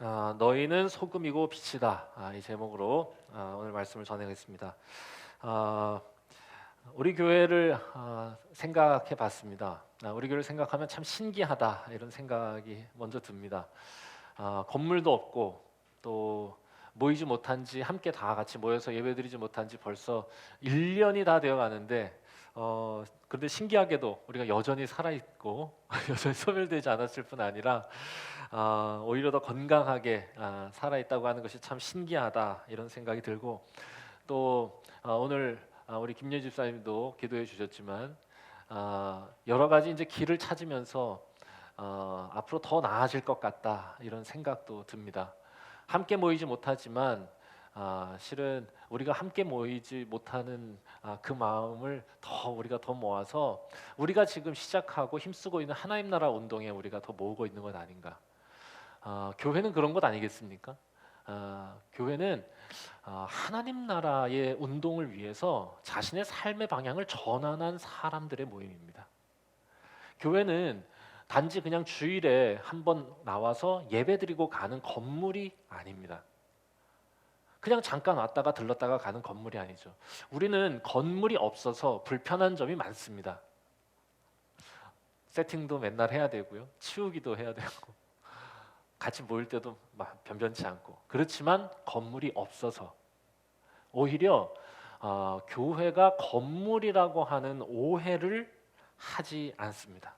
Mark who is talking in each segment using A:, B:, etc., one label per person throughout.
A: 너희는 소금이고 빛이다. 이 제목으로 오늘 말씀을 전하겠습니다. 아, 우리 교회를 생각해 봤습니다. 우리 교회를 생각하면 참 신기하다 이런 생각이 먼저 듭니다. 건물도 없고 또 모이지 못한 지 함께 다 같이 모여서 예배드리지 못한 지 벌써 1년이 다 되어 가는데 그런데 신기하게도 우리가 여전히 살아있고 여전히 소멸되지 않았을 뿐 아니라 오히려 더 건강하게 살아있다고 하는 것이 참 신기하다 이런 생각이 들고 또 오늘 우리 김예 집사님도 기도해 주셨지만 여러 가지 이제 길을 찾으면서 앞으로 더 나아질 것 같다 이런 생각도 듭니다. 함께 모이지 못하지만 실은 우리가 함께 모이지 못하는 그 마음을 우리가 더 모아서 우리가 지금 시작하고 힘쓰고 있는 하나님 나라 운동에 우리가 더 모으고 있는 것 아닌가. 교회는 그런 것 아니겠습니까? 교회는 하나님 나라의 운동을 위해서 자신의 삶의 방향을 전환한 사람들의 모임입니다. 교회는 단지 그냥 주일에 한번 나와서 예배드리고 가는 건물이 아닙니다. 그냥 잠깐 왔다가 들렀다가 가는 건물이 아니죠. 우리는 건물이 없어서 불편한 점이 많습니다. 세팅도 맨날 해야 되고요. 치우기도 해야 되고 같이 모일 때도 변변치 않고 그렇지만 건물이 없어서 오히려 교회가 건물이라고 하는 오해를 하지 않습니다.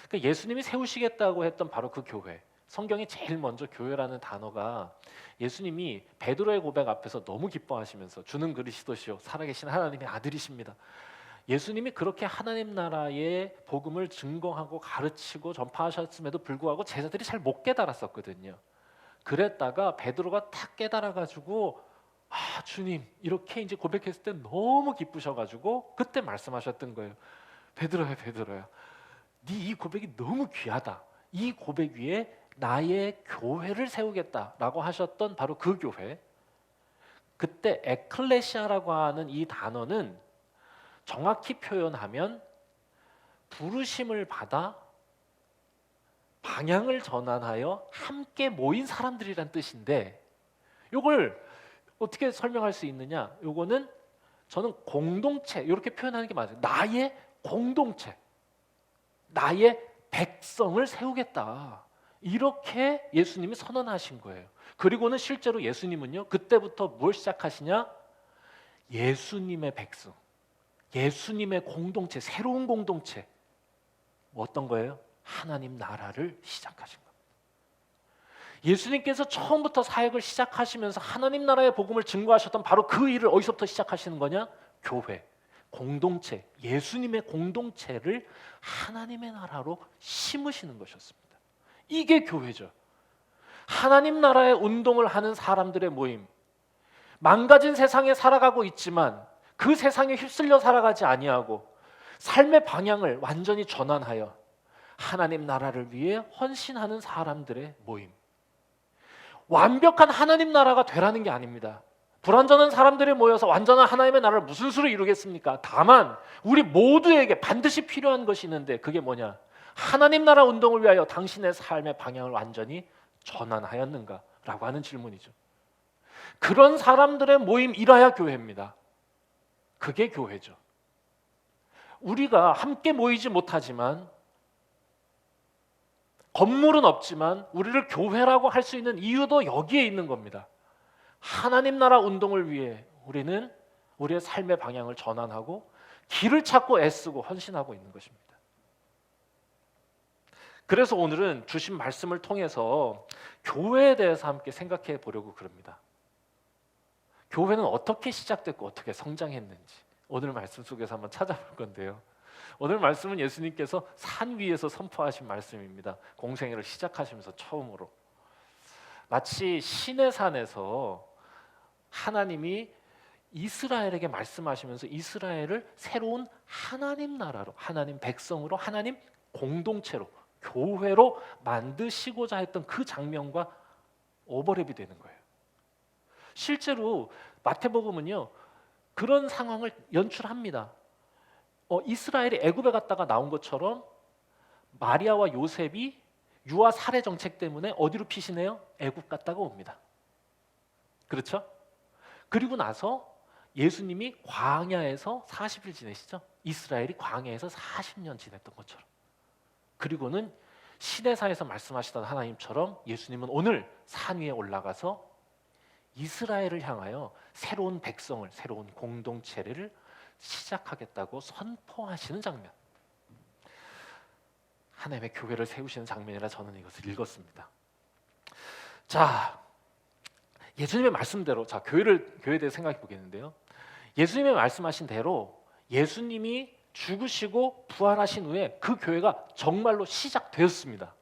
A: 그러니까 예수님이 세우시겠다고 했던 바로 그 교회, 성경이 제일 먼저 교회라는 단어가 예수님이 베드로의 고백 앞에서 너무 기뻐하시면서 주는 그리스도시요 살아계신 하나님의 아들이십니다. 예수님이 그렇게 하나님 나라의 복음을 증거하고 가르치고 전파하셨음에도 불구하고 제자들이 잘 못 깨달았었거든요. 그랬다가 베드로가 탁 깨달아가지고 주님 이렇게 이제 고백했을 때 너무 기쁘셔가지고 그때 말씀하셨던 거예요. 베드로야 베드로야 네 이 고백이 너무 귀하다. 이 고백 위에 나의 교회를 세우겠다라고 하셨던 바로 그 교회. 그때 에클레시아라고 하는 이 단어는 정확히 표현하면 부르심을 받아 방향을 전환하여 함께 모인 사람들이란 뜻인데 이걸 어떻게 설명할 수 있느냐? 요거는 저는 공동체 이렇게 표현하는 게 맞아요. 나의 공동체, 나의 백성을 세우겠다. 이렇게 예수님이 선언하신 거예요. 그리고는 실제로 예수님은요. 그때부터 뭘 시작하시냐? 예수님의 백성, 예수님의 공동체, 새로운 공동체. 어떤 거예요? 하나님 나라를 시작하신 거예요. 예수님께서 처음부터 사역을 시작하시면서 하나님 나라의 복음을 증거하셨던 바로 그 일을 어디서부터 시작하시는 거냐? 교회, 공동체, 예수님의 공동체를 하나님의 나라로 심으시는 것이었습니다. 이게 교회죠. 하나님 나라의 운동을 하는 사람들의 모임. 망가진 세상에 살아가고 있지만 그 세상에 휩쓸려 살아가지 아니하고 삶의 방향을 완전히 전환하여 하나님 나라를 위해 헌신하는 사람들의 모임. 완벽한 하나님 나라가 되라는 게 아닙니다. 불완전한 사람들이 모여서 완전한 하나님의 나라를 무슨 수로 이루겠습니까? 다만 우리 모두에게 반드시 필요한 것이 있는데 그게 뭐냐? 하나님 나라 운동을 위하여 당신의 삶의 방향을 완전히 전환하였는가라고 하는 질문이죠. 그런 사람들의 모임이라야 교회입니다. 그게 교회죠. 우리가 함께 모이지 못하지만 건물은 없지만 우리를 교회라고 할 수 있는 이유도 여기에 있는 겁니다. 하나님 나라 운동을 위해 우리는 우리의 삶의 방향을 전환하고 길을 찾고 애쓰고 헌신하고 있는 것입니다. 그래서 오늘은 주신 말씀을 통해서 교회에 대해서 함께 생각해 보려고 그럽니다. 교회는 어떻게 시작됐고 어떻게 성장했는지 오늘 말씀 속에서 한번 찾아볼 건데요. 오늘 말씀은 예수님께서 산 위에서 선포하신 말씀입니다. 공생애를 시작하시면서 처음으로 마치 시내산에서 하나님이 이스라엘에게 말씀하시면서 이스라엘을 새로운 하나님 나라로, 하나님 백성으로, 하나님 공동체로, 교회로 만드시고자 했던 그 장면과 오버랩이 되는 거예요. 실제로 마태복음은요 그런 상황을 연출합니다. 이스라엘이 애굽에 갔다가 나온 것처럼 마리아와 요셉이 유아 살해 정책 때문에 어디로 피신해요? 애굽 갔다가 옵니다. 그렇죠? 그리고 나서 예수님이 광야에서 40일 지내시죠? 이스라엘이 광야에서 40년 지냈던 것처럼. 그리고는 시내사에서 말씀하시던 하나님처럼 예수님은 오늘 산 위에 올라가서 이스라엘을 향하여 새로운 백성을, 새로운 공동체를 시작하겠다고 선포하시는 장면. 하나님의 교회를 세우시는 장면이라 저는 이것을 읽었습니다. 자, 예수님의 말씀대로, 자, 교회에 대해 생각해 보겠는데요. 예수님의 말씀하신 대로 예수님이 죽으시고 부활하신 후에 그 교회가 정말로 시작되었습니다.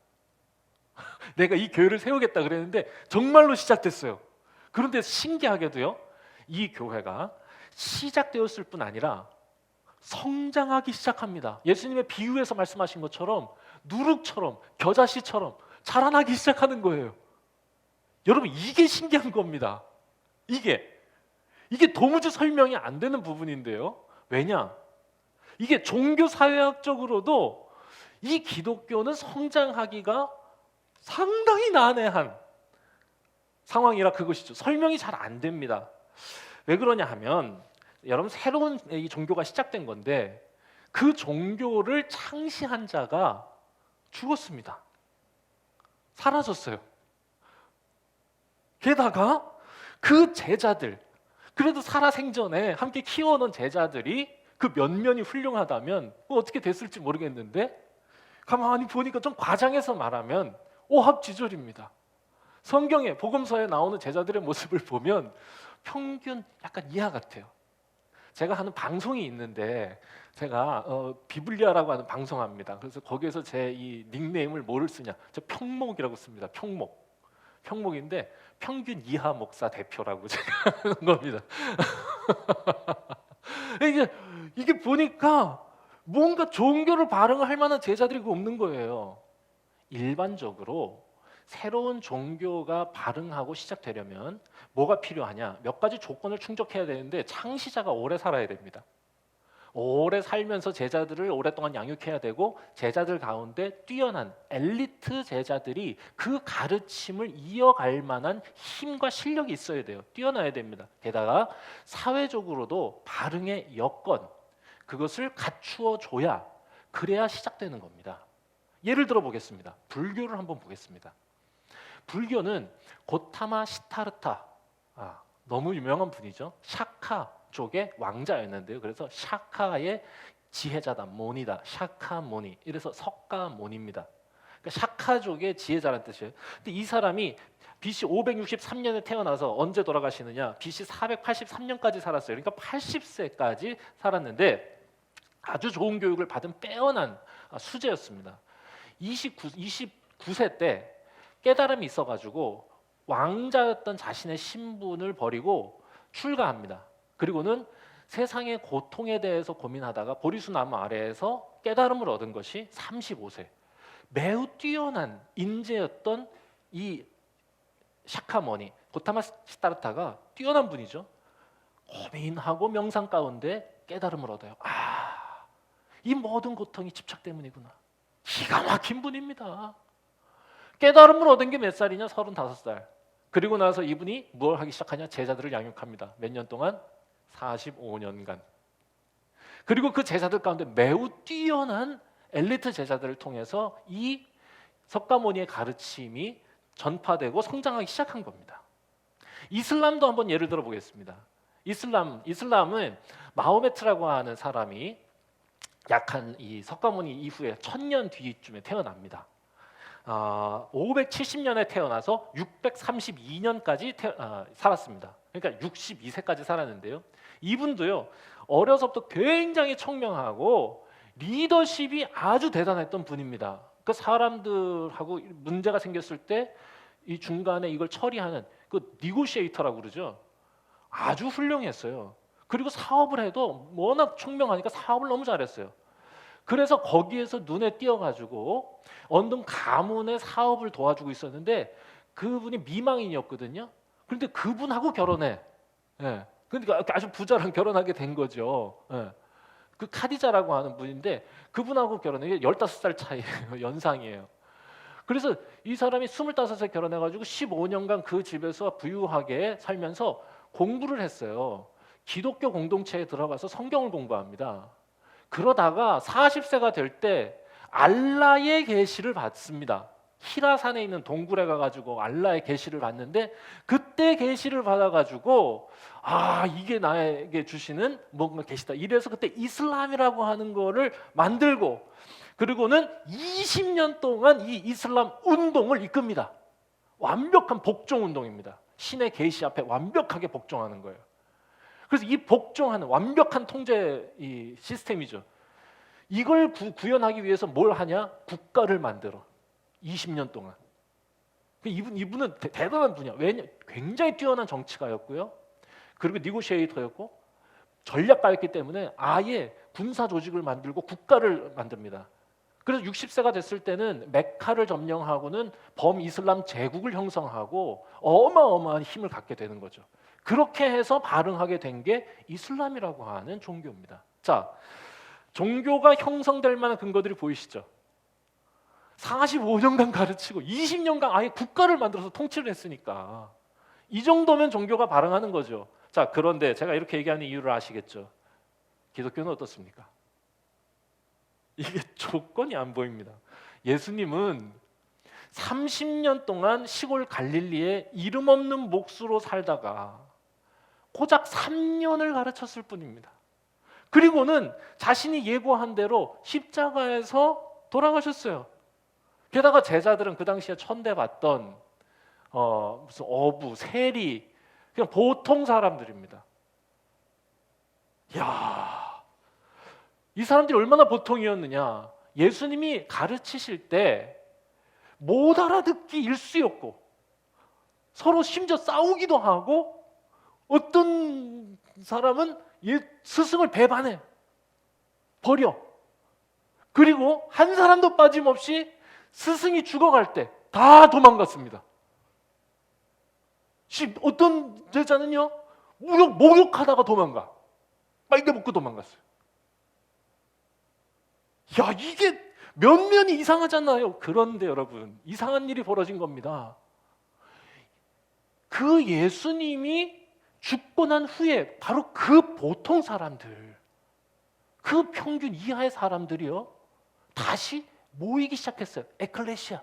A: 내가 이 교회를 세우겠다 그랬는데 정말로 시작됐어요. 그런데 신기하게도요, 이 교회가 시작되었을 뿐 아니라 성장하기 시작합니다. 예수님의 비유에서 말씀하신 것처럼 누룩처럼, 겨자씨처럼 자라나기 시작하는 거예요. 여러분, 이게 신기한 겁니다. 이게 도무지 설명이 안 되는 부분인데요. 왜냐? 이게 종교사회학적으로도 이 기독교는 성장하기가 상당히 난해한 상황이라 그것이죠. 설명이 잘 안 됩니다. 왜 그러냐 하면, 여러분, 새로운 이 종교가 시작된 건데 그 종교를 창시한 자가 죽었습니다. 사라졌어요. 게다가 그 제자들, 그래도 살아생전에 함께 키워놓은 제자들이 그 면면이 훌륭하다면 어떻게 됐을지 모르겠는데, 가만히 보니까 좀 과장해서 말하면 오합지졸입니다. 성경에, 복음서에 나오는 제자들의 모습을 보면 평균 약간 이하 같아요. 제가 하는 방송이 있는데, 제가 비블리아라고 하는 방송합니다. 그래서 거기에서 제 이 닉네임을 뭐를 쓰냐, 저 평목이라고 씁니다. 평목인데 평균 이하 목사 대표라고 제가 하는 겁니다. 이게 보니까 뭔가 종교를 발흥할 만한 제자들이 없는 거예요. 일반적으로 새로운 종교가 발흥하고 시작되려면 뭐가 필요하냐? 몇 가지 조건을 충족해야 되는데, 창시자가 오래 살아야 됩니다. 오래 살면서 제자들을 오랫동안 양육해야 되고, 제자들 가운데 뛰어난 엘리트 제자들이 그 가르침을 이어갈 만한 힘과 실력이 있어야 돼요. 뛰어나야 됩니다. 게다가 사회적으로도 발흥의 여건, 그것을 갖추어 줘야, 그래야 시작되는 겁니다. 예를 들어 보겠습니다. 불교를 한번 보겠습니다. 불교는 고타마 시타르타, 너무 유명한 분이죠. 샤카 쪽의 왕자였는데요. 그래서 샤카의 지혜자다, 모니다, 샤카모니. 이래서 석가모니입니다. 그러니까 샤카족의 지혜자라는 뜻이에요. 근데 이 사람이 BC 563년에 태어나서 언제 돌아가시느냐? BC 483년까지 살았어요. 그러니까 80세까지 살았는데 아주 좋은 교육을 받은 빼어난 수재였습니다. 29세 때 깨달음이 있어가지고 왕자였던 자신의 신분을 버리고 출가합니다. 그리고는 세상의 고통에 대해서 고민하다가 보리수 나무 아래에서 깨달음을 얻은 것이 35세. 매우 뛰어난 인재였던 이 샤카모니, 고타마 시타르타가 뛰어난 분이죠. 고민하고 명상 가운데 깨달음을 얻어요. 이 모든 고통이 집착 때문이구나. 기가 막힌 분입니다. 깨달음을 얻은 게 몇 살이냐? 35살. 그리고 나서 이분이 뭘 하기 시작하냐? 제자들을 양육합니다. 몇 년 동안? 45년간. 그리고 그 제자들 가운데 매우 뛰어난 엘리트 제자들을 통해서 이 석가모니의 가르침이 전파되고 성장하기 시작한 겁니다. 이슬람도 한번 예를 들어 보겠습니다. 이슬람은 마호메트라고 하는 사람이 약한 이 석가모니 이후에 1000년 뒤쯤에 태어납니다. 570년에 태어나서 632년까지 살았습니다. 그러니까 62세까지 살았는데요. 이분도요, 어려서부터 굉장히 청명하고 리더십이 아주 대단했던 분입니다. 그 사람들하고 문제가 생겼을 때 이 중간에 이걸 처리하는 그 니고시에이터라고 그러죠. 아주 훌륭했어요. 그리고 사업을 해도 워낙 총명하니까 사업을 너무 잘했어요. 그래서 거기에서 눈에 띄어가지고 어느 가문의 사업을 도와주고 있었는데, 그분이 미망인이었거든요. 그런데 그분하고 결혼해. 예. 그러니까 아주 부자랑 결혼하게 된 거죠. 예. 그 카디자라고 하는 분인데 그분하고 결혼해. 15살 차이예요. 연상이에요. 그래서 이 사람이 25세 결혼해가지고 15년간 그 집에서 부유하게 살면서 공부를 했어요. 기독교 공동체에 들어가서 성경을 공부합니다. 그러다가 40세가 될 때 알라의 계시를 받습니다. 히라산에 있는 동굴에 가가지고 알라의 계시를 받는데, 그때 계시를 받아가지고 이게 나에게 주시는 뭔가 계시다. 이래서 그때 이슬람이라고 하는 거를 만들고, 그리고는 20년 동안 이 이슬람 운동을 이끕니다. 완벽한 복종 운동입니다. 신의 계시 앞에 완벽하게 복종하는 거예요. 그래서 이 복종하는 완벽한 통제 이 시스템이죠. 이걸 구현하기 위해서 뭘 하냐? 국가를 만들어. 20년 동안. 이분은 대단한 분이야. 왜냐? 굉장히 뛰어난 정치가였고요. 그리고 니고시에이터였고 전략가였기 때문에 아예 군사 조직을 만들고 국가를 만듭니다. 그래서 60세가 됐을 때는 메카를 점령하고는 범이슬람 제국을 형성하고 어마어마한 힘을 갖게 되는 거죠. 그렇게 해서 발흥하게 된 게 이슬람이라고 하는 종교입니다. 자, 종교가 형성될 만한 근거들이 보이시죠? 45년간 가르치고 20년간 아예 국가를 만들어서 통치를 했으니까 이 정도면 종교가 발흥하는 거죠. 자, 그런데 제가 이렇게 얘기하는 이유를 아시겠죠? 기독교는 어떻습니까? 이게 조건이 안 보입니다. 예수님은 30년 동안 시골 갈릴리에 이름 없는 몫으로 살다가 고작 3년을 가르쳤을 뿐입니다. 그리고는 자신이 예고한 대로 십자가에서 돌아가셨어요. 게다가 제자들은 그 당시에 천대받던 무슨 어부, 세리, 그냥 보통 사람들입니다. 이야, 이 사람들이 얼마나 보통이었느냐. 예수님이 가르치실 때 못 알아듣기 일쑤였고 서로 심지어 싸우기도 하고, 어떤 사람은 스승을 배반해 버려. 그리고 한 사람도 빠짐없이 스승이 죽어갈 때 다 도망갔습니다. 어떤 제자는요, 목욕하다가 도망가. 빨개 벗고 도망갔어요. 야, 이게 면면이 이상하잖아요. 그런데 여러분, 이상한 일이 벌어진 겁니다. 그 예수님이 죽고 난 후에 바로 그 보통 사람들, 그 평균 이하의 사람들이요, 다시 모이기 시작했어요. 에클레시아.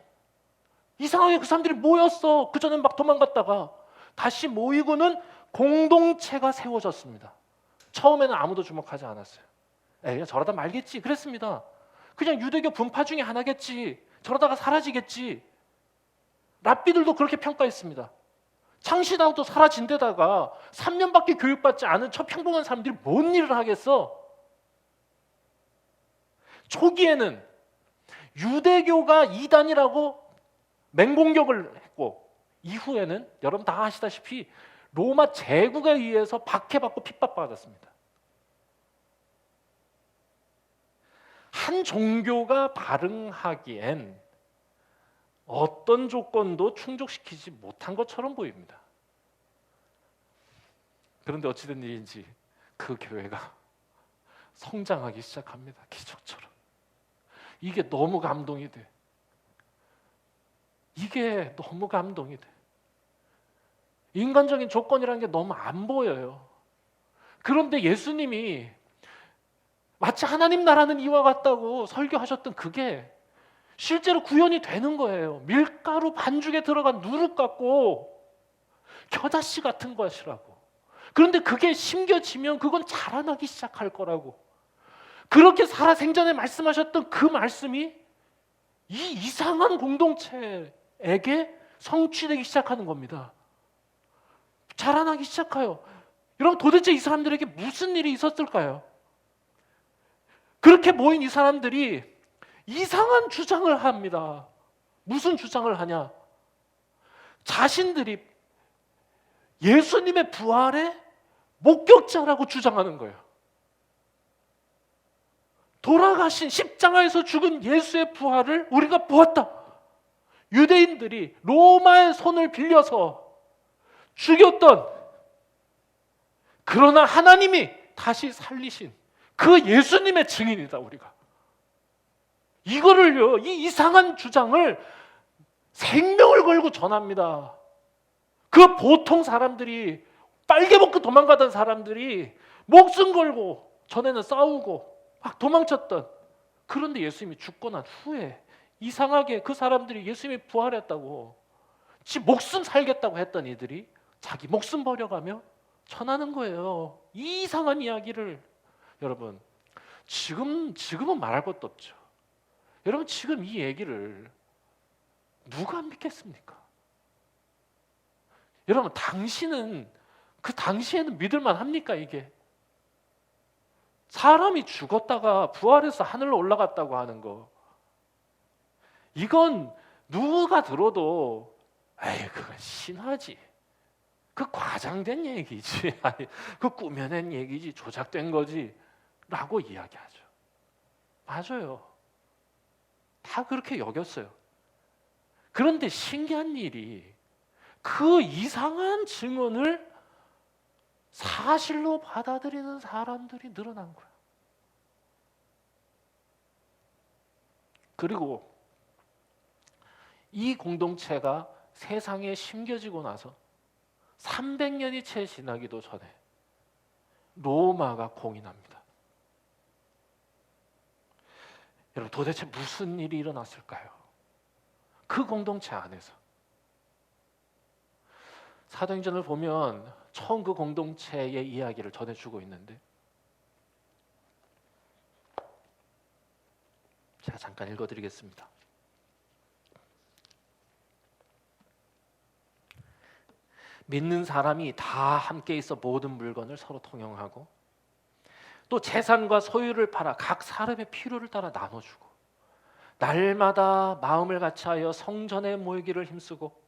A: 이상하게 그 사람들이 모였어. 그전엔 막 도망갔다가 다시 모이고는 공동체가 세워졌습니다. 처음에는 아무도 주목하지 않았어요. 그냥 저러다 말겠지 그랬습니다. 그냥 유대교 분파 중에 하나겠지, 저러다가 사라지겠지. 랍비들도 그렇게 평가했습니다. 창시다도 사라진 데다가 3년밖에 교육받지 않은 저 평범한 사람들이 뭔 일을 하겠어? 초기에는 유대교가 이단이라고 맹공격을 했고, 이후에는 여러분 다 아시다시피 로마 제국에 의해서 박해받고 핍박받았습니다. 한 종교가 발흥하기엔 어떤 조건도 충족시키지 못한 것처럼 보입니다. 그런데 어찌된 일인지 그 교회가 성장하기 시작합니다. 기적처럼. 이게 너무 감동이 돼. 이게 너무 감동이 돼. 인간적인 조건이라는 게 너무 안 보여요. 그런데 예수님이 마치 하나님 나라는 이와 같다고 설교하셨던 그게 실제로 구현이 되는 거예요. 밀가루 반죽에 들어간 누룩 같고 겨자씨 같은 것이라고. 그런데 그게 심겨지면 그건 자라나기 시작할 거라고. 그렇게 살아생전에 말씀하셨던 그 말씀이 이 이상한 공동체에게 성취되기 시작하는 겁니다. 자라나기 시작해요. 여러분, 도대체 이 사람들에게 무슨 일이 있었을까요? 그렇게 모인 이 사람들이 이상한 주장을 합니다. 무슨 주장을 하냐? 자신들이 예수님의 부활의 목격자라고 주장하는 거예요. 돌아가신 십자가에서 죽은 예수의 부활을 우리가 보았다. 유대인들이 로마의 손을 빌려서 죽였던, 그러나 하나님이 다시 살리신 그 예수님의 증인이다 우리가. 이거를요, 이 이상한 주장을 생명을 걸고 전합니다. 그 보통 사람들이 빨개 먹고 도망가던 사람들이 목숨 걸고 전에는 싸우고 막 도망쳤던, 그런데 예수님이 죽고 난 후에 이상하게 그 사람들이 예수님이 부활했다고 지 목숨 살겠다고 했던 이들이 자기 목숨 버려가며 전하는 거예요. 이 이상한 이야기를. 여러분, 지금은 말할 것도 없죠. 여러분, 지금 이 얘기를 누가 믿겠습니까? 여러분, 당신은 그 당시에는 믿을만 합니까? 이게 사람이 죽었다가 부활해서 하늘로 올라갔다고 하는 거, 이건 누가 들어도 에이, 그건 신화지, 그 과장된 얘기지, 아니, 그 꾸며낸 얘기지, 조작된 거지 라고 이야기하죠. 맞아요. 다 그렇게 여겼어요. 그런데 신기한 일이 그 이상한 증언을 사실로 받아들이는 사람들이 늘어난 거야. 그리고 이 공동체가 세상에 심겨지고 나서 300년이 채 지나기도 전에 로마가 공인합니다. 여러분, 도대체 무슨 일이 일어났을까요? 그 공동체 안에서. 사도행전을 보면 처음 그 공동체의 이야기를 전해주고 있는데, 제가 잠깐 읽어드리겠습니다. 믿는 사람이 다 함께 있어 모든 물건을 서로 통용하고, 또 재산과 소유를 팔아 각 사람의 필요를 따라 나눠주고, 날마다 마음을 같이하여 성전에 모이기를 힘쓰고,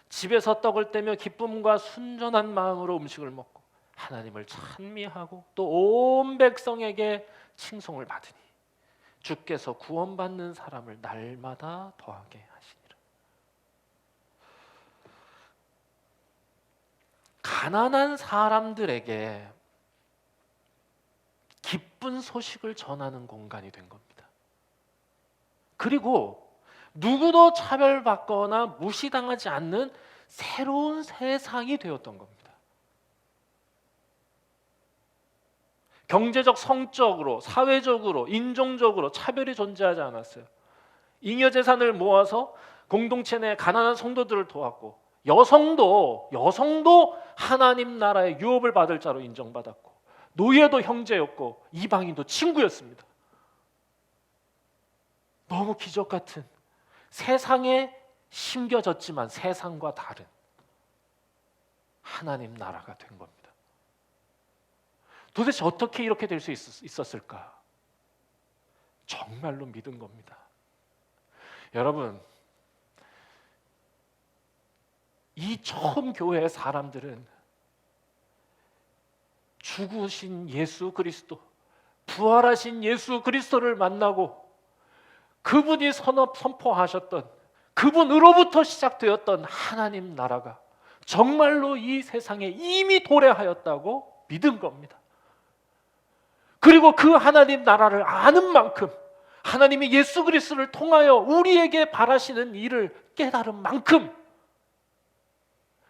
A: 집에서 떡을 떼며 기쁨과 순전한 마음으로 음식을 먹고 하나님을 찬미하고 또 온 백성에게 칭송을 받으니 주께서 구원받는 사람을 날마다 더하게 하시니라. 가난한 사람들에게 기쁜 소식을 전하는 공간이 된 겁니다. 그리고 누구도 차별받거나 무시당하지 않는 새로운 세상이 되었던 겁니다. 경제적, 성적으로, 사회적으로, 인종적으로 차별이 존재하지 않았어요. 잉여 재산을 모아서 공동체 내 가난한 성도들을 도왔고, 여성도 하나님 나라의 유업을 받을 자로 인정받았고, 노예도 형제였고 이방인도 친구였습니다. 너무 기적 같은, 세상에 심겨졌지만 세상과 다른 하나님 나라가 된 겁니다. 도대체 어떻게 이렇게 될 수 있었을까? 정말로 믿은 겁니다. 여러분, 이 처음 교회의 사람들은 죽으신 예수 그리스도, 부활하신 예수 그리스도를 만나고 그분이 선포하셨던, 그분으로부터 시작되었던 하나님 나라가 정말로 이 세상에 이미 도래하였다고 믿은 겁니다. 그리고 그 하나님 나라를 아는 만큼, 하나님이 예수 그리스도를 통하여 우리에게 바라시는 일을 깨달은 만큼,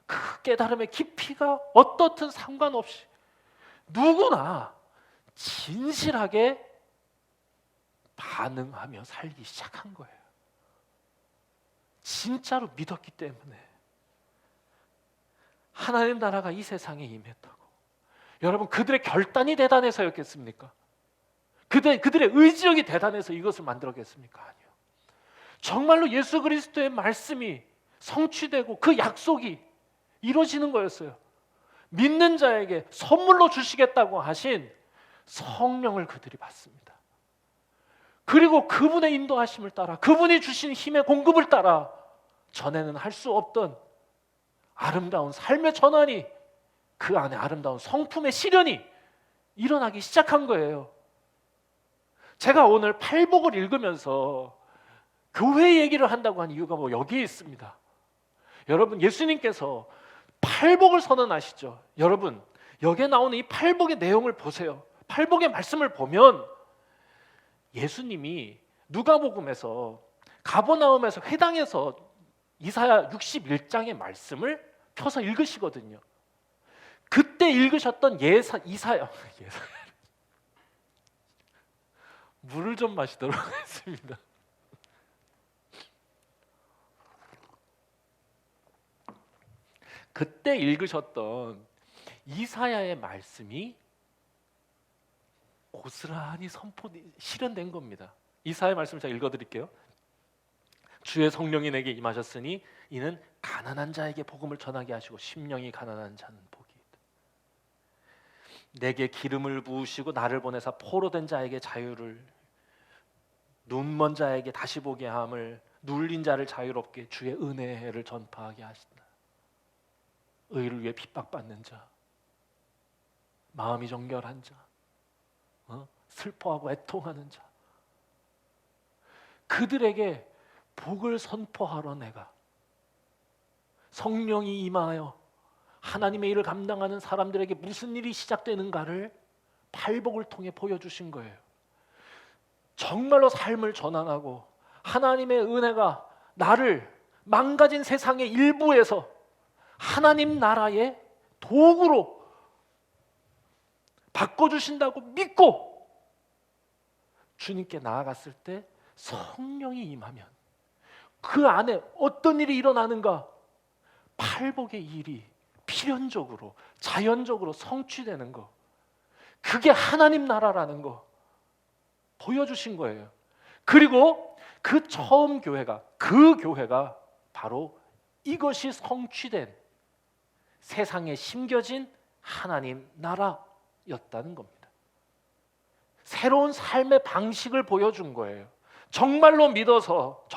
A: 그 깨달음의 깊이가 어떻든 상관없이 누구나 진실하게 반응하며 살기 시작한 거예요. 진짜로 믿었기 때문에 하나님 나라가 이 세상에 임했다고. 여러분, 그들의 결단이 대단해서였겠습니까? 그들의 의지력이 대단해서 이것을 만들었겠습니까? 아니요. 정말로 예수 그리스도의 말씀이 성취되고 그 약속이 이루어지는 거였어요. 믿는 자에게 선물로 주시겠다고 하신 성령을 그들이 받습니다. 그리고 그분의 인도하심을 따라, 그분이 주신 힘의 공급을 따라 전에는 할 수 없던 아름다운 삶의 전환이, 그 안에 아름다운 성품의 실현이 일어나기 시작한 거예요. 제가 오늘 팔복을 읽으면서 교회 얘기를 한다고 한 이유가 여기에 있습니다. 여러분, 예수님께서 팔복을 선언하시죠. 여러분, 여기에 나오는 이 팔복의 내용을 보세요. 팔복의 말씀을 보면 예수님이 누가복음에서 가버나움에서 회당에서 이사야 61장의 말씀을 펴서 읽으시거든요. 그때 읽으셨던 이사야 물을 좀 마시도록 하겠습니다. 그때 읽으셨던 이사야의 말씀이 고스란히 실현된 겁니다. 이사야의 말씀을 제가 읽어드릴게요. 주의 성령이 내게 임하셨으니 이는 가난한 자에게 복음을 전하게 하시고 심령이 가난한 자는 복이 있다. 내게 기름을 부으시고 나를 보내사 포로된 자에게 자유를, 눈먼 자에게 다시 보게 함을, 눌린 자를 자유롭게 주의 은혜를 전파하게 하신다. 의를 위해 핍박받는 자, 마음이 정결한 자, 슬퍼하고 애통하는 자, 그들에게 복을 선포하러 내가 성령이 임하여 하나님의 일을 감당하는 사람들에게 무슨 일이 시작되는가를 팔복을 통해 보여주신 거예요. 정말로 삶을 전환하고 하나님의 은혜가 나를 망가진 세상의 일부에서 하나님 나라의 도구로 바꿔주신다고 믿고 주님께 나아갔을 때 성령이 임하면 그 안에 어떤 일이 일어나는가? 팔복의 일이 필연적으로 자연적으로 성취되는 거, 그게 하나님 나라라는 거 보여주신 거예요. 그리고 그 처음 교회가, 그 교회가 바로 이것이 성취된 세상에 심겨진 하나님 나라였다는 겁니다. 새로운 삶의 방식을 보여준 거예요. 정말로 믿어서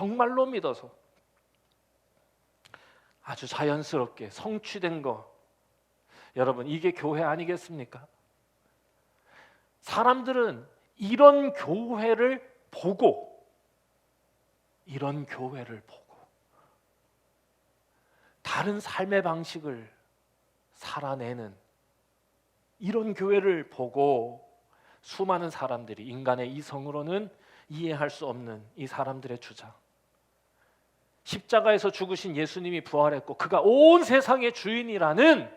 A: 아주 자연스럽게 성취된 거. 여러분, 이게 교회 아니겠습니까? 사람들은 이런 교회를 보고 다른 삶의 방식을 살아내는 이런 교회를 보고 수많은 사람들이 인간의 이성으로는 이해할 수 없는 이 사람들의 주장, 십자가에서 죽으신 예수님이 부활했고 그가 온 세상의 주인이라는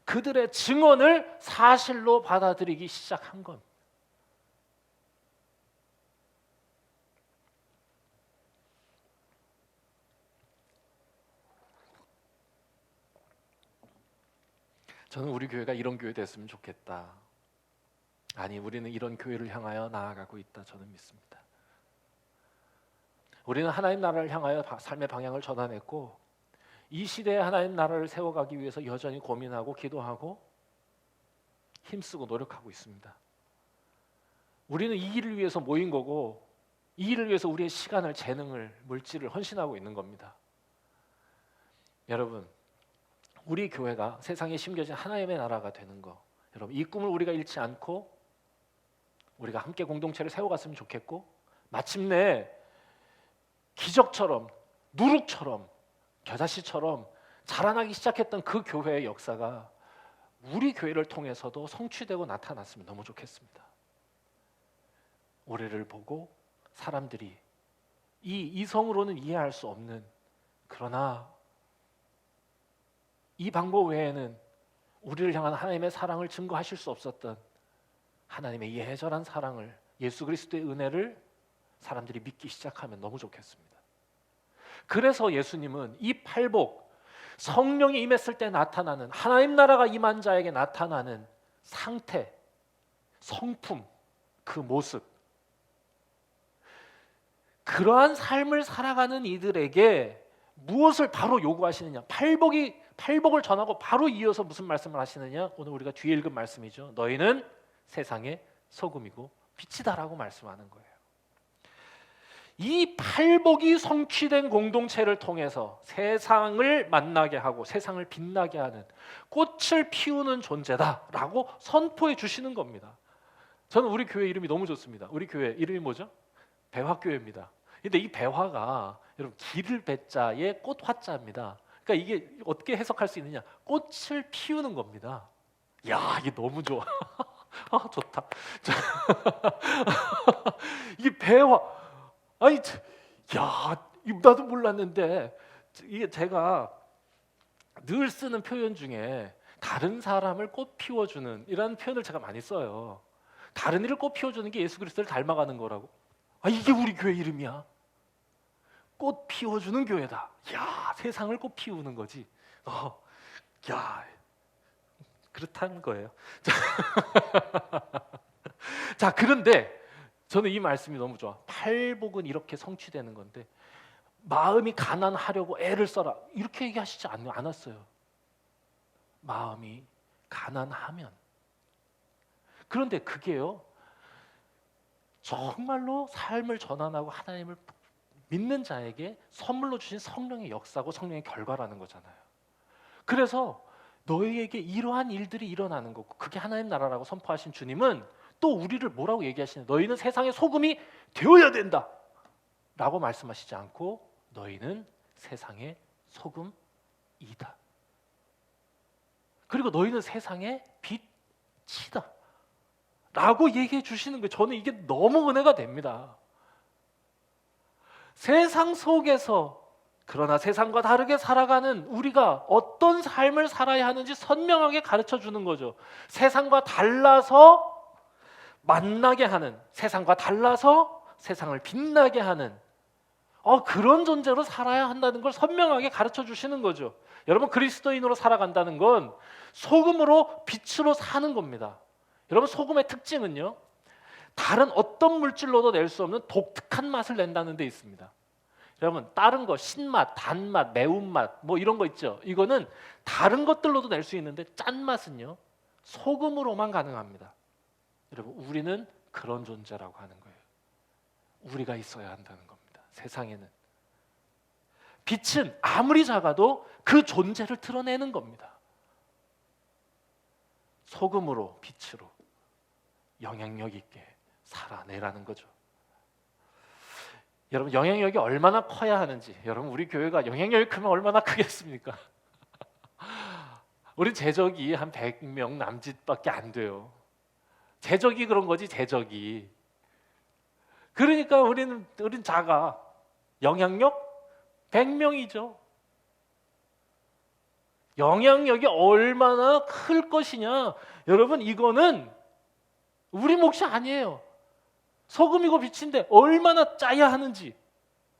A: 그들의 증언을 사실로 받아들이기 시작한 겁니다. 저는 우리 교회가 이런 교회 됐으면 좋겠다. 아니, 우리는 이런 교회를 향하여 나아가고 있다, 저는 믿습니다. 우리는 하나님 나라를 향하여 삶의 방향을 전환했고 이 시대에 하나님 나라를 세워가기 위해서 여전히 고민하고 기도하고 힘쓰고 노력하고 있습니다. 우리는 이 일을 위해서 모인 거고 이 일을 위해서 우리의 시간을, 재능을, 물질을 헌신하고 있는 겁니다. 여러분, 우리 교회가 세상에 심겨진 하나님의 나라가 되는 거, 여러분, 이 꿈을 우리가 잃지 않고 우리가 함께 공동체를 세워갔으면 좋겠고, 마침내 기적처럼, 누룩처럼, 겨자씨처럼 자라나기 시작했던 그 교회의 역사가 우리 교회를 통해서도 성취되고 나타났으면 너무 좋겠습니다. 올해를 보고 사람들이 이 이성으로는 이해할 수 없는, 그러나 이 방법 외에는 우리를 향한 하나님의 사랑을 증거하실 수 없었던 하나님의 예절한 사랑을, 예수 그리스도의 은혜를 사람들이 믿기 시작하면 너무 좋겠습니다. 그래서 예수님은 이 팔복, 성령이 임했을 때 나타나는, 하나님 나라가 임한 자에게 나타나는 상태, 성품, 그 모습, 그러한 삶을 살아가는 이들에게 무엇을 바로 요구하시느냐? 팔복을 전하고 바로 이어서 무슨 말씀을 하시느냐? 오늘 우리가 뒤에 읽은 말씀이죠. 너희는 세상의 소금이고 빛이다라고 말씀하는 거예요. 이 팔복이 성취된 공동체를 통해서 세상을 만나게 하고 세상을 빛나게 하는 꽃을 피우는 존재다라고 선포해 주시는 겁니다. 저는 우리 교회 이름이 너무 좋습니다. 우리 교회 이름이 뭐죠? 배화교회입니다. 근데 이 배화가 여러분 기를 배자에 꽃 화자입니다. 그러니까 이게 어떻게 해석할 수 있느냐? 꽃을 피우는 겁니다. 야, 이게 너무 좋아. 아, 좋다. 이게 배화. 아니, 야, 나도 몰랐는데 이게 제가 늘 쓰는 표현 중에 다른 사람을 꽃 피워주는 이라는 표현을 제가 많이 써요. 다른 이를 꽃 피워주는 게 예수 그리스도를 닮아가는 거라고. 이게 우리 교회 이름이야. 꽃 피워주는 교회다. 야, 세상을 꽃 피우는 거지. 야, 그렇다는 거예요. 자, 그런데 저는 이 말씀이 너무 좋아. 팔복은 이렇게 성취되는 건데 마음이 가난하려고 애를 써라 이렇게 얘기하시지 않았어요. 마음이 가난하면. 그런데 그게요, 정말로 삶을 전환하고 하나님을 믿는 자에게 선물로 주신 성령의 역사고 성령의 결과라는 거잖아요. 그래서 너희에게 이러한 일들이 일어나는 거고, 그게 하나님 나라라고 선포하신 주님은 또 우리를 뭐라고 얘기하시냐, 너희는 세상의 소금이 되어야 된다 라고 말씀하시지 않고 너희는 세상의 소금이다. 그리고 너희는 세상의 빛이다 라고 얘기해 주시는 거예요. 저는 이게 너무 은혜가 됩니다. 세상 속에서 그러나 세상과 다르게 살아가는 우리가 어떤 삶을 살아야 하는지 선명하게 가르쳐 주는 거죠. 세상과 달라서 만나게 하는, 세상과 달라서 세상을 빛나게 하는 그런 존재로 살아야 한다는 걸 선명하게 가르쳐 주시는 거죠. 여러분, 그리스도인으로 살아간다는 건 소금으로 빛으로 사는 겁니다. 여러분, 소금의 특징은요, 다른 어떤 물질로도 낼 수 없는 독특한 맛을 낸다는 데 있습니다. 여러분, 다른 거 신맛, 단맛, 매운맛 뭐 이런 거 있죠. 이거는 다른 것들로도 낼 수 있는데 짠맛은요 소금으로만 가능합니다. 여러분, 우리는 그런 존재라고 하는 거예요. 우리가 있어야 한다는 겁니다. 세상에는 빛은 아무리 작아도 그 존재를 드러내는 겁니다. 소금으로 빛으로 영향력 있게 살아내라는 거죠. 여러분, 영향력이 얼마나 커야 하는지, 여러분 우리 교회가 영향력이 크면 얼마나 크겠습니까? 우리 재적이 한 100명 남짓밖에 안 돼요. 재적이 그런 거지, 재적이. 그러니까 우리는 작아. 영향력 100명이죠. 영향력이 얼마나 클 것이냐, 여러분 이거는 우리 몫이 아니에요. 소금이고 빛인데 얼마나 짜야 하는지,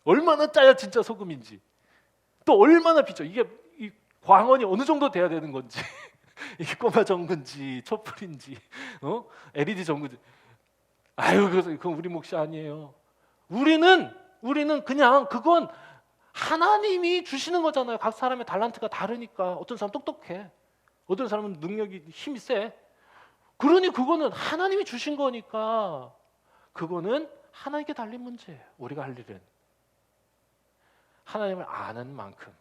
A: 얼마나 짜야 진짜 소금인지, 또 얼마나 빛죠. 이게 이 광원이 어느 정도 돼야 되는 건지 이게 꼬마 전구인지 촛불인지 LED 전구인지, 그건 우리 몫이 아니에요. 우리는 그냥 그건 하나님이 주시는 거잖아요. 각 사람의 달란트가 다르니까. 어떤 사람 똑똑해, 어떤 사람은 능력이 힘이 세. 그러니 그거는 하나님이 주신 거니까 그거는 하나님께 달린 문제예요. 우리가 할 일은 하나님을 아는 만큼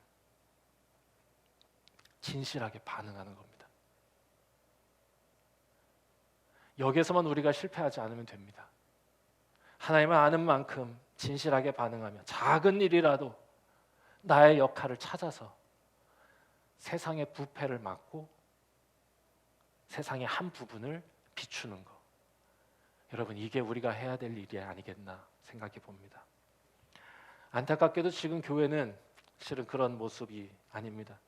A: 진실하게 반응하는 겁니다. 여기에서만 우리가 실패하지 않으면 됩니다. 하나님을 아는 만큼 진실하게 반응하면 작은 일이라도 나의 역할을 찾아서 세상의 부패를 막고 세상의 한 부분을 비추는 것, 여러분 이게 우리가 해야 될 일이 아니겠나 생각해 봅니다. 안타깝게도 지금 교회는 실은 그런 모습이 아닙니다.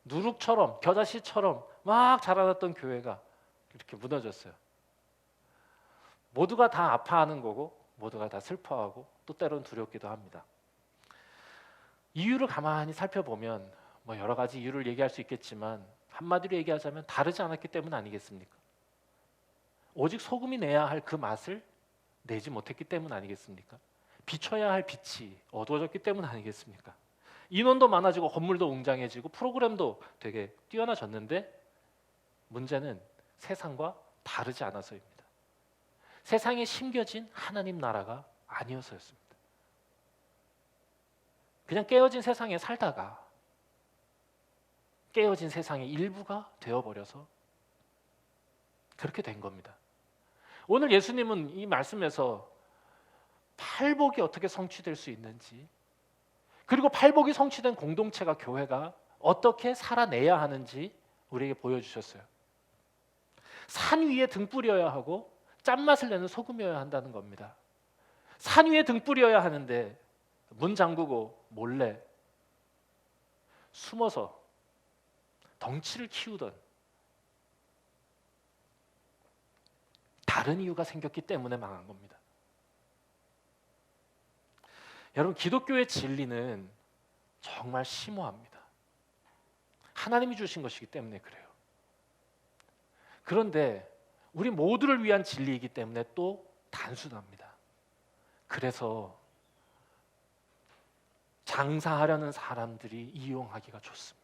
A: 누룩처럼, 겨자씨처럼 막 자라났던 교회가 이렇게 무너졌어요. 모두가 다 아파하는 거고 모두가 다 슬퍼하고 또 때로는 두렵기도 합니다. 이유를 가만히 살펴보면 뭐 여러 가지 이유를 얘기할 수 있겠지만 한마디로 얘기하자면 다르지 않았기 때문 아니겠습니까? 오직 소금이 내야 할 그 맛을 내지 못했기 때문 아니겠습니까? 비춰야 할 빛이 어두워졌기 때문 아니겠습니까? 인원도 많아지고 건물도 웅장해지고 프로그램도 되게 뛰어나졌는데 문제는 세상과 다르지 않아서입니다. 세상에 심겨진 하나님 나라가 아니어서였습니다. 그냥 깨어진 세상에 살다가 깨어진 세상의 일부가 되어버려서 그렇게 된 겁니다. 오늘 예수님은 이 말씀에서 팔복이 어떻게 성취될 수 있는지, 그리고 팔복이 성취된 공동체가, 교회가 어떻게 살아내야 하는지 우리에게 보여주셨어요. 산 위에 등 뿌려야 하고 짠맛을 내는 소금이어야 한다는 겁니다. 산 위에 등 뿌려야 하는데 문 잠그고 몰래 숨어서 덩치를 키우던 다른 이유가 생겼기 때문에 망한 겁니다. 여러분, 기독교의 진리는 정말 심오합니다. 하나님이 주신 것이기 때문에 그래요. 그런데 우리 모두를 위한 진리이기 때문에 또 단순합니다. 그래서 장사하려는 사람들이 이용하기가 좋습니다.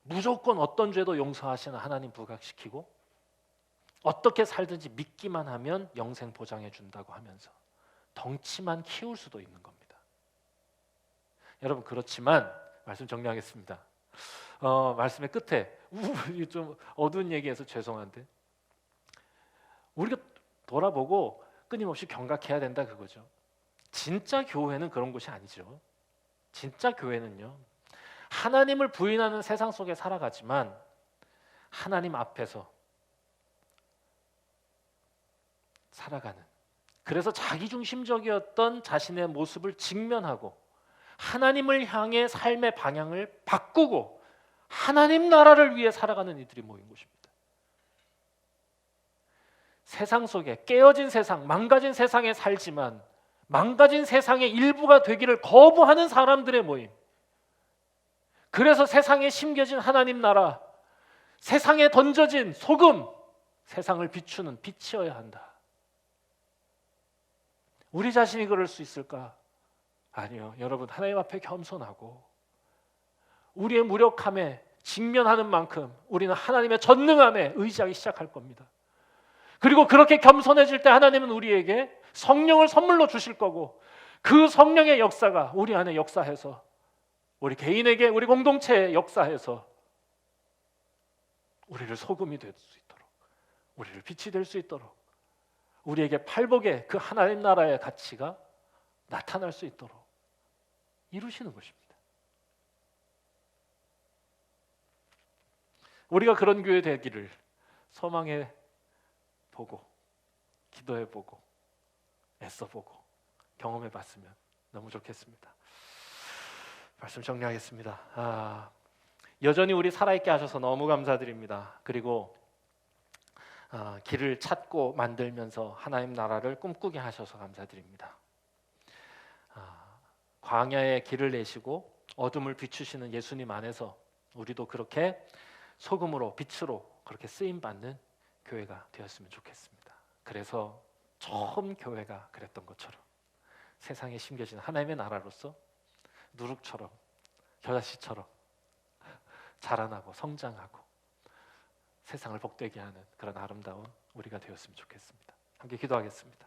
A: 무조건 어떤 죄도 용서하시는 하나님 부각시키고 어떻게 살든지 믿기만 하면 영생 보장해 준다고 하면서 덩치만 키울 수도 있는 겁니다. 여러분, 그렇지만 말씀 정리하겠습니다. 말씀의 끝에 좀 어두운 얘기해서 죄송한데 우리가 돌아보고 끊임없이 경각해야 된다 그거죠. 진짜 교회는 그런 곳이 아니죠. 진짜 교회는요, 하나님을 부인하는 세상 속에 살아가지만 하나님 앞에서 살아가는, 그래서 자기중심적이었던 자신의 모습을 직면하고 하나님을 향해 삶의 방향을 바꾸고 하나님 나라를 위해 살아가는 이들이 모인 곳입니다. 세상 속에 깨어진 세상, 망가진 세상에 살지만 망가진 세상의 일부가 되기를 거부하는 사람들의 모임. 그래서 세상에 심겨진 하나님 나라, 세상에 던져진 소금, 세상을 비추는 빛이어야 한다. 우리 자신이 그럴 수 있을까? 아니요. 여러분, 하나님 앞에 겸손하고 우리의 무력함에 직면하는 만큼 우리는 하나님의 전능함에 의지하기 시작할 겁니다. 그리고 그렇게 겸손해질 때 하나님은 우리에게 성령을 선물로 주실 거고 그 성령의 역사가 우리 안에 역사해서 우리 개인에게, 우리 공동체에 역사해서 우리를 소금이 될 수 있도록, 우리를 빛이 될 수 있도록, 우리에게 팔복의 그 하나님 나라의 가치가 나타날 수 있도록 이루시는 것입니다. 우리가 그런 교회 되기를 소망해 보고 기도해 보고 애써 보고 경험해 봤으면 너무 좋겠습니다. 말씀 정리하겠습니다. 여전히 우리 살아있게 하셔서 너무 감사드립니다. 그리고 길을 찾고 만들면서 하나님 나라를 꿈꾸게 하셔서 감사드립니다. 광야에 길을 내시고 어둠을 비추시는 예수님 안에서 우리도 그렇게 소금으로 빛으로 그렇게 쓰임받는 교회가 되었으면 좋겠습니다. 그래서 처음 교회가 그랬던 것처럼 세상에 심겨진 하나님의 나라로서 누룩처럼 겨자씨처럼 자라나고 성장하고 세상을 복되게 하는 그런 아름다운 우리가 되었으면 좋겠습니다. 함께 기도하겠습니다.